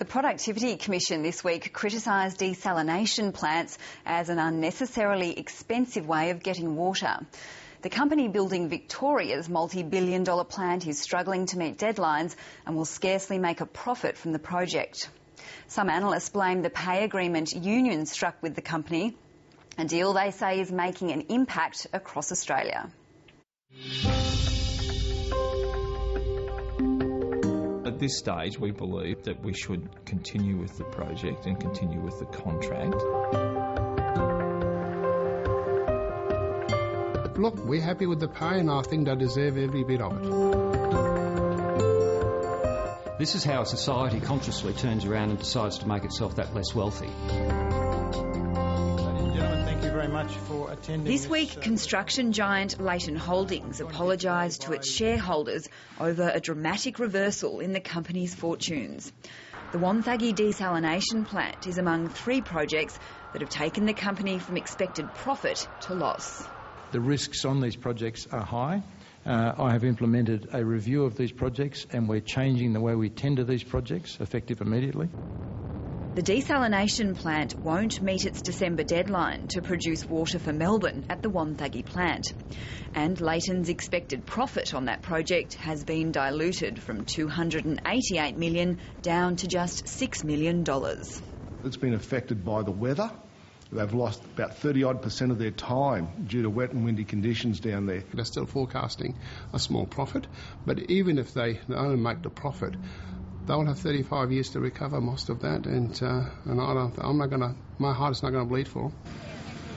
The Productivity Commission this week criticised desalination plants as an unnecessarily expensive way of getting water. The company building Victoria's multi-billion-dollar plant is struggling to meet deadlines and will scarcely make a profit from the project. Some analysts blame the pay agreement unions struck with the company, a deal they say is making an impact across Australia. At this stage, we believe that we should continue with the project and continue with the contract. Look, we're happy with the pay and I think they deserve every bit of it. This is how a society consciously turns around and decides to make itself that less wealthy. This week, construction giant Leighton Holdings apologised to its shareholders over a dramatic reversal in the company's fortunes. The Wonthaggi desalination plant is among 3 projects that have taken the company from expected profit to loss. The risks on these projects are high. I have implemented a review of these projects and we're changing the way we tender these projects, effective immediately. The desalination plant won't meet its December deadline to produce water for Melbourne at the Wonthaggi plant. And Leighton's expected profit on that project has been diluted from $288 million down to just $6 million. It's been affected by the weather. They've lost about 30-odd% of their time due to wet and windy conditions down there. They're still forecasting a small profit, but even if they only make the profit, they'll have 35 years to recover most of that, and my heart is not going to bleed for them.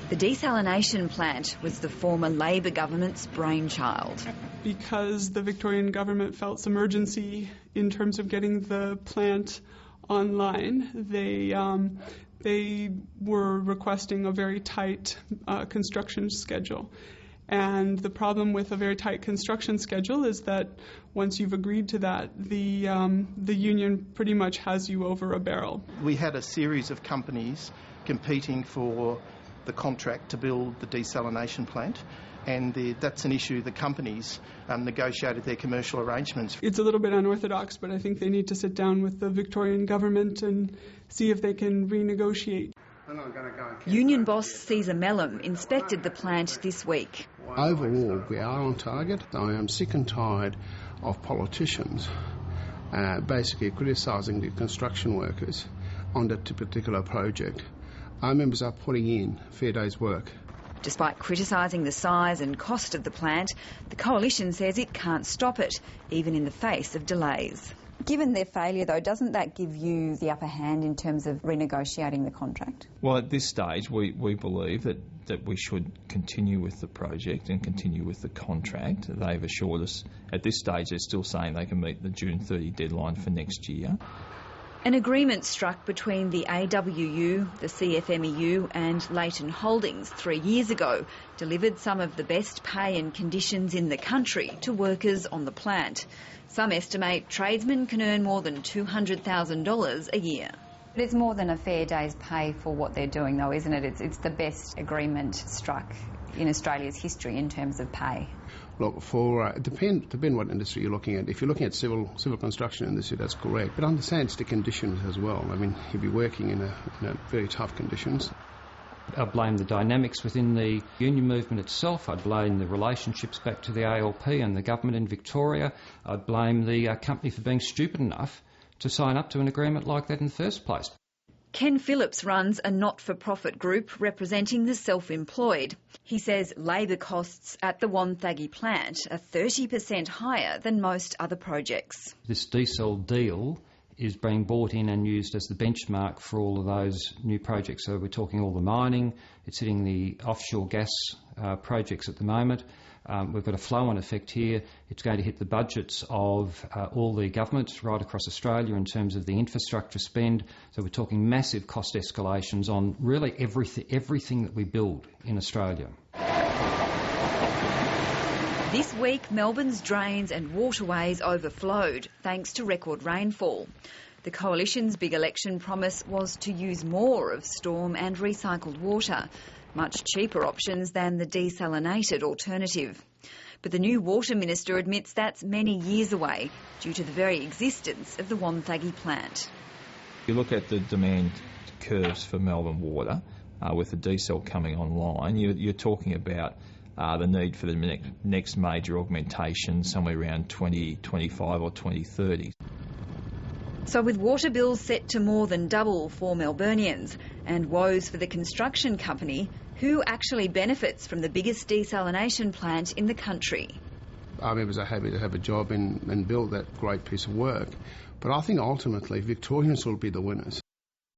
The desalination plant was the former Labor government's brainchild. Because the Victorian government felt some urgency in terms of getting the plant online, they were requesting a very tight construction schedule. And the problem with a very tight construction schedule is that once you've agreed to that, the union pretty much has you over a barrel. We had a series of companies competing for the contract to build the desalination plant, and that's an issue the companies negotiated their commercial arrangements. It's a little bit unorthodox, but I think they need to sit down with the Victorian government and see if they can renegotiate. Union boss Caesar Mellum inspected the plant this week. Overall, we are on target. I am sick and tired of politicians basically criticising the construction workers on that particular project. Our members are putting in a fair day's work. Despite criticising the size and cost of the plant, the coalition says it can't stop it, even in the face of delays. Given their failure, though, doesn't that give you the upper hand in terms of renegotiating the contract? Well, at this stage, we believe that we should continue with the project and continue with the contract. They've assured us at this stage they're still saying they can meet the June 30 deadline for next year. An agreement struck between the AWU, the CFMEU and Leighton Holdings 3 years ago delivered some of the best pay and conditions in the country to workers on the plant. Some estimate tradesmen can earn more than $200,000 a year. But it's more than a fair day's pay for what they're doing, though, isn't it? It's the best agreement struck in Australia's history in terms of pay. Look, depend what industry you're looking at. If you're looking at civil construction industry, that's correct. But understand it's the conditions as well. I mean, you'll be working in very tough conditions. I blame the dynamics within the union movement itself. I blame the relationships back to the ALP and the government in Victoria. I blame the company for being stupid enough to sign up to an agreement like that in the first place. Ken Phillips runs a not-for-profit group representing the self-employed. He says labour costs at the Wonthaggi plant are 30% higher than most other projects. This desal deal is being brought in and used as the benchmark for all of those new projects. So we're talking all the mining, it's hitting the offshore gas projects at the moment. We've got a flow-on effect here. It's going to hit the budgets of all the governments right across Australia in terms of the infrastructure spend. So we're talking massive cost escalations on really everything that we build in Australia. This week, Melbourne's drains and waterways overflowed thanks to record rainfall. The Coalition's big election promise was to use more of storm and recycled water, much cheaper options than the desalinated alternative. But the new Water Minister admits that's many years away due to the very existence of the Wonthaggi plant. If you look at the demand curves for Melbourne Water, with the desal coming online, you're talking about the need for the next major augmentation somewhere around 2025 or 2030. So with water bills set to more than double for Melburnians and woes for the construction company, who actually benefits from the biggest desalination plant in the country? Our members are happy to have a job and build that great piece of work. But I think ultimately Victorians will be the winners.